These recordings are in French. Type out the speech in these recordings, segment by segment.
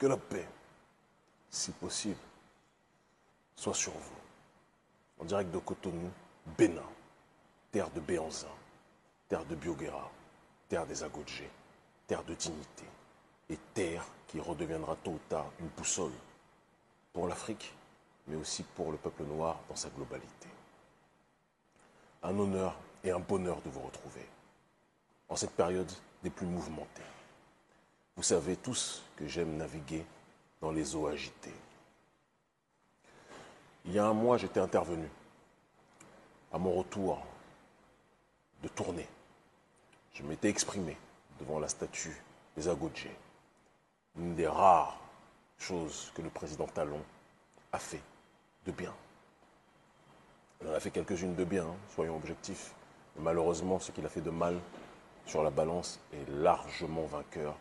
Que la paix, si possible, soit sur vous. En direct de Cotonou, Bénin, terre de Béanzin, terre de Bioguera, terre des Agodjé, terre de dignité et terre qui redeviendra tôt ou tard une boussole pour l'Afrique, mais aussi pour le peuple noir dans sa globalité. Un honneur et un bonheur de vous retrouver en cette période des plus mouvementées. Vous savez tous que j'aime naviguer dans les eaux agitées. Il y a un mois, j'étais intervenu à mon retour de tournée. Je m'étais exprimé devant la statue des Agodjé, une des rares choses que le président Talon a fait de bien. Il en a fait quelques-unes de bien, soyons objectifs. Mais malheureusement, ce qu'il a fait de mal sur la balance est largement vainqueur.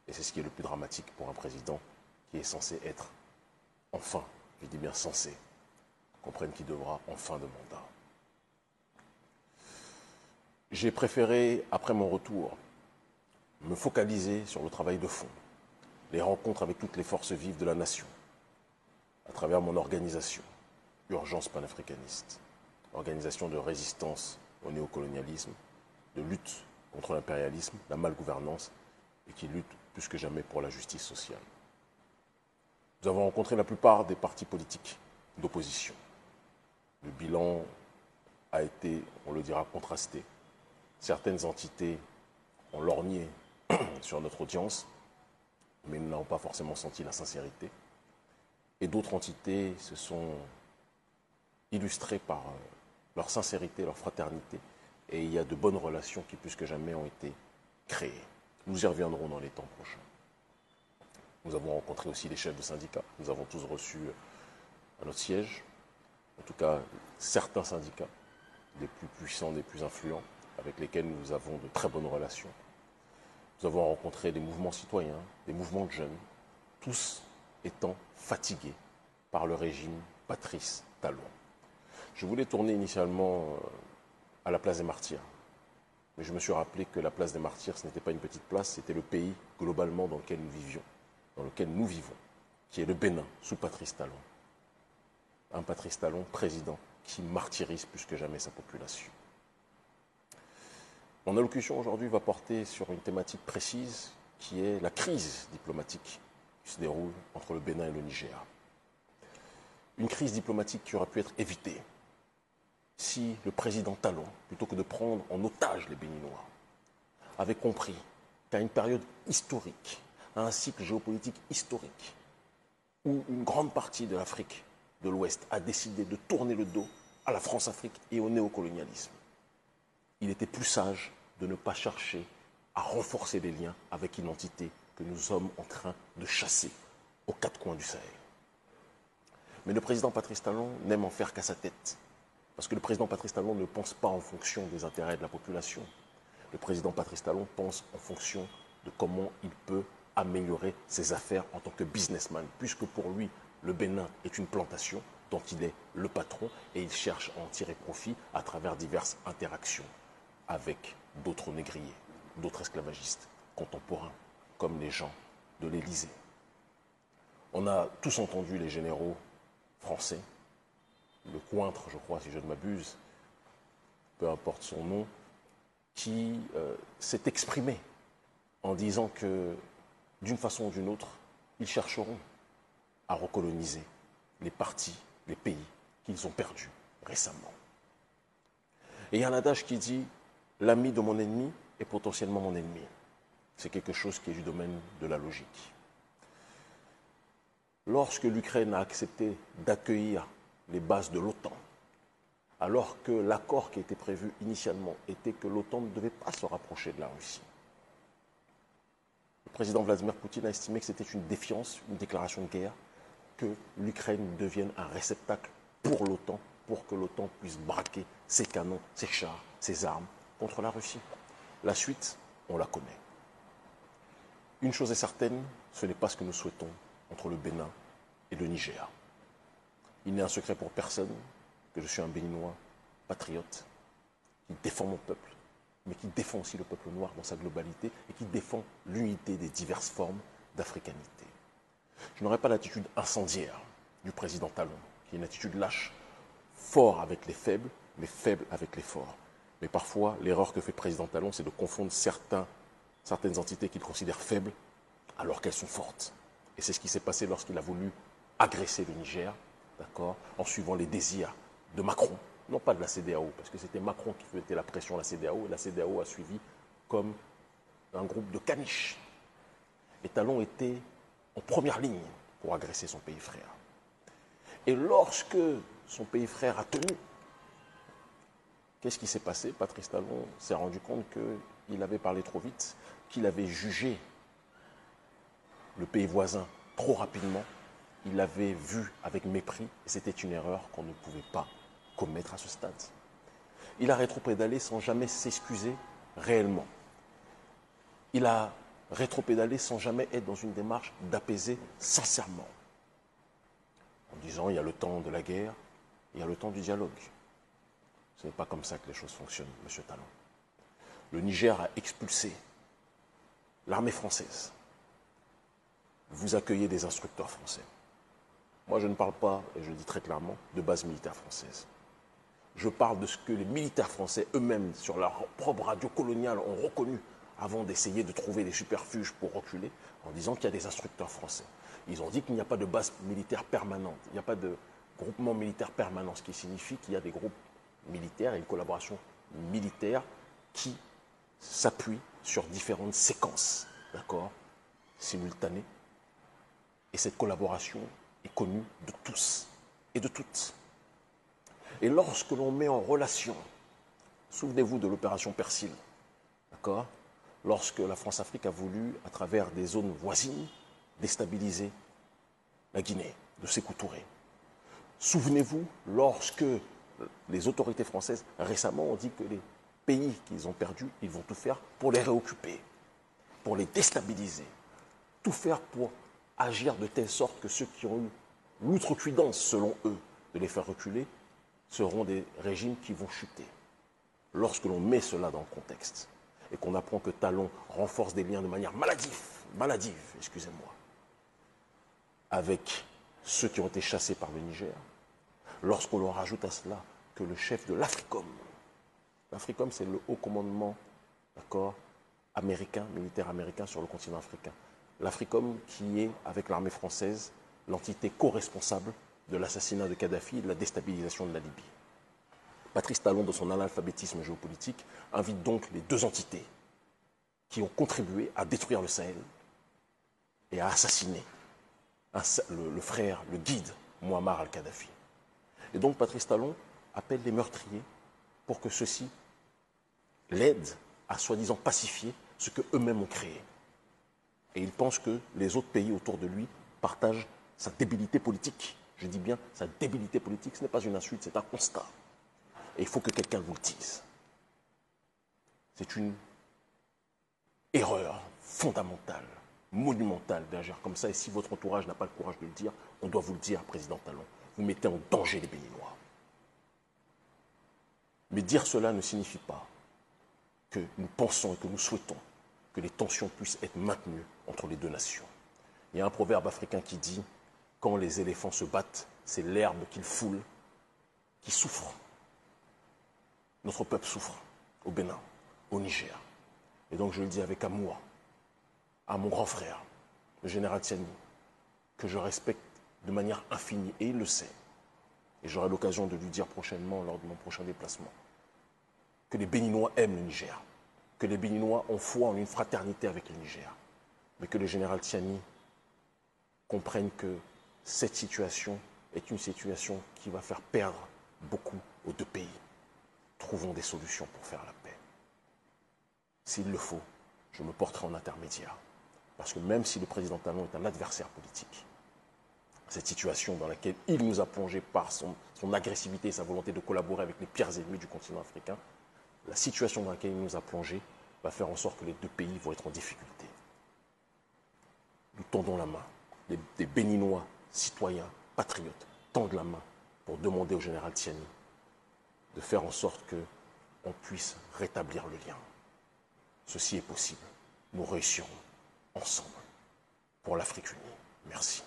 Et c'est ce qui est le plus dramatique pour un président qui est censé être, enfin, je dis bien censé, comprenne qu'il devra en fin de mandat. J'ai préféré, après mon retour, me focaliser sur le travail de fond, les rencontres avec toutes les forces vives de la nation, à travers mon organisation, Urgence panafricaniste, organisation de résistance au néocolonialisme, de lutte contre l'impérialisme, la malgouvernance, et qui lutte plus que jamais pour la justice sociale. Nous avons rencontré la plupart des partis politiques d'opposition. Le bilan a été, on le dira, contrasté. Certaines entités ont lorgné sur notre audience, mais nous n'avons pas forcément senti la sincérité. Et d'autres entités se sont illustrées par leur sincérité, leur fraternité. Et il y a de bonnes relations qui, plus que jamais, ont été créées. Nous y reviendrons dans les temps prochains. Nous avons rencontré aussi les chefs de syndicats. Nous avons tous reçu à notre siège, en tout cas certains syndicats, les plus puissants, les plus influents, avec lesquels nous avons de très bonnes relations. Nous avons rencontré des mouvements citoyens, des mouvements de jeunes, tous étant fatigués par le régime Patrice Talon. Je voulais tourner initialement à la place des Martyrs. Mais je me suis rappelé que la place des Martyrs, ce n'était pas une petite place, c'était le pays globalement dans lequel nous vivions, dans lequel nous vivons, qui est le Bénin, sous Patrice Talon. Un Patrice Talon, président, qui martyrise plus que jamais sa population. Mon allocution aujourd'hui va porter sur une thématique précise qui est la crise diplomatique qui se déroule entre le Bénin et le Niger. Une crise diplomatique qui aurait pu être évitée si le président Talon, plutôt que de prendre en otage les Béninois, avait compris qu'à une période historique, à un cycle géopolitique historique, où une grande partie de l'Afrique de l'Ouest a décidé de tourner le dos à la France-Afrique et au néocolonialisme, il était plus sage de ne pas chercher à renforcer les liens avec une entité que nous sommes en train de chasser aux quatre coins du Sahel. Mais le président Patrice Talon n'aime en faire qu'à sa tête. Parce que le président Patrice Talon ne pense pas en fonction des intérêts de la population. Le président Patrice Talon pense en fonction de comment il peut améliorer ses affaires en tant que businessman, puisque pour lui, le Bénin est une plantation dont il est le patron et il cherche à en tirer profit à travers diverses interactions avec d'autres négriers, d'autres esclavagistes contemporains, comme les gens de l'Élysée. On a tous entendu les généraux français, le Cointre, je crois, si je ne m'abuse, peu importe son nom, qui s'est exprimé en disant que, d'une façon ou d'une autre, ils chercheront à recoloniser les parties, les pays qu'ils ont perdus récemment. Et il y a un adage qui dit « l'ami de mon ennemi est potentiellement mon ennemi ». C'est quelque chose qui est du domaine de la logique. Lorsque l'Ukraine a accepté d'accueillir les bases de l'OTAN, alors que l'accord qui était prévu initialement était que l'OTAN ne devait pas se rapprocher de la Russie. Le président Vladimir Poutine a estimé que c'était une défiance, une déclaration de guerre, que l'Ukraine devienne un réceptacle pour l'OTAN, pour que l'OTAN puisse braquer ses canons, ses chars, ses armes contre la Russie. La suite, on la connaît. Une chose est certaine, ce n'est pas ce que nous souhaitons entre le Bénin et le Niger. Il n'est un secret pour personne que je suis un Béninois patriote qui défend mon peuple, mais qui défend aussi le peuple noir dans sa globalité et qui défend l'unité des diverses formes d'africanité. Je n'aurais pas l'attitude incendiaire du président Talon, qui est une attitude lâche, fort avec les faibles, mais faible avec les forts. Mais parfois, l'erreur que fait le président Talon, c'est de confondre certaines entités qu'il considère faibles alors qu'elles sont fortes. Et c'est ce qui s'est passé lorsqu'il a voulu agresser le Niger, d'accord, en suivant les désirs de Macron, non pas de la CEDEAO, parce que c'était Macron qui faisait la pression à la CEDEAO, et la CEDEAO a suivi comme un groupe de caniches. Et Talon était en première ligne pour agresser son pays frère. Et lorsque son pays frère a tenu, qu'est-ce qui s'est passé? Patrice Talon s'est rendu compte qu'il avait parlé trop vite, qu'il avait jugé le pays voisin trop rapidement, il l'avait vu avec mépris, et c'était une erreur qu'on ne pouvait pas commettre à ce stade. Il a rétropédalé sans jamais s'excuser réellement. Il a rétropédalé sans jamais être dans une démarche d'apaiser sincèrement. En disant, il y a le temps de la guerre, il y a le temps du dialogue. Ce n'est pas comme ça que les choses fonctionnent, M. Talon. Le Niger a expulsé l'armée française. Vous accueillez des instructeurs français. Moi, je ne parle pas, et je le dis très clairement, de base militaire française. Je parle de ce que les militaires français eux-mêmes, sur leur propre radio coloniale, ont reconnu avant d'essayer de trouver des superfuges pour reculer, en disant qu'il y a des instructeurs français. Ils ont dit qu'il n'y a pas de base militaire permanente, il n'y a pas de groupement militaire permanent, ce qui signifie qu'il y a des groupes militaires et une collaboration militaire qui s'appuie sur différentes séquences, d'accord, simultanées. Et cette collaboration est connue de tous et de toutes. Et lorsque l'on met en relation, souvenez-vous de l'opération Persil, d'accord, lorsque la France-Afrique a voulu, à travers des zones voisines, déstabiliser la Guinée, de Sékou Touré. Souvenez-vous, lorsque les autorités françaises récemment ont dit que les pays qu'ils ont perdus, ils vont tout faire pour les réoccuper, pour les déstabiliser, tout faire pour agir de telle sorte que ceux qui ont eu l'outrecuidance, selon eux, de les faire reculer, seront des régimes qui vont chuter. Lorsque l'on met cela dans le contexte, et qu'on apprend que Talon renforce des liens de manière maladive, excusez-moi, avec ceux qui ont été chassés par le Niger, lorsqu'on leur rajoute à cela que le chef de l'Africom, l'Africom c'est le haut commandement, d'accord, américain, militaire américain sur le continent africain, l'Africom qui est, avec l'armée française, l'entité co-responsable de l'assassinat de Kadhafi et de la déstabilisation de la Libye. Patrice Talon, dans son analphabétisme géopolitique, invite donc les deux entités qui ont contribué à détruire le Sahel et à assassiner le frère, le guide, Mouammar al-Kadhafi. Et donc Patrice Talon appelle les meurtriers pour que ceux-ci l'aident à soi-disant pacifier ce qu'eux-mêmes ont créé. Et il pense que les autres pays autour de lui partagent sa débilité politique. Je dis bien sa débilité politique, ce n'est pas une insulte, c'est un constat. Et il faut que quelqu'un vous le dise. C'est une erreur fondamentale, monumentale d'agir comme ça. Et si votre entourage n'a pas le courage de le dire, on doit vous le dire, Président Talon. Vous mettez en danger les Béninois. Mais dire cela ne signifie pas que nous pensons et que nous souhaitons que les tensions puissent être maintenues entre les deux nations. Il y a un proverbe africain qui dit « Quand les éléphants se battent, c'est l'herbe qu'ils foulent qui souffre. » Notre peuple souffre au Bénin, au Niger. Et donc je le dis avec amour à mon grand frère, le général Tiani, que je respecte de manière infinie, et il le sait. Et j'aurai l'occasion de lui dire prochainement, lors de mon prochain déplacement, que les Béninois aiment le Niger, que les Béninois ont foi en une fraternité avec le Niger, mais que le général Tiani comprenne que cette situation est une situation qui va faire perdre beaucoup aux deux pays. Trouvons des solutions pour faire la paix. S'il le faut, je me porterai en intermédiaire. Parce que même si le président Talon est un adversaire politique, cette situation dans laquelle il nous a plongé par son agressivité et sa volonté de collaborer avec les pires ennemis du continent africain, la situation dans laquelle il nous a plongé va faire en sorte que les deux pays vont être en difficulté. Nous tendons la main. Des Béninois, citoyens, patriotes, tendent la main pour demander au général Tiani de faire en sorte qu'on puisse rétablir le lien. Ceci est possible. Nous réussirons ensemble pour l'Afrique unie. Merci.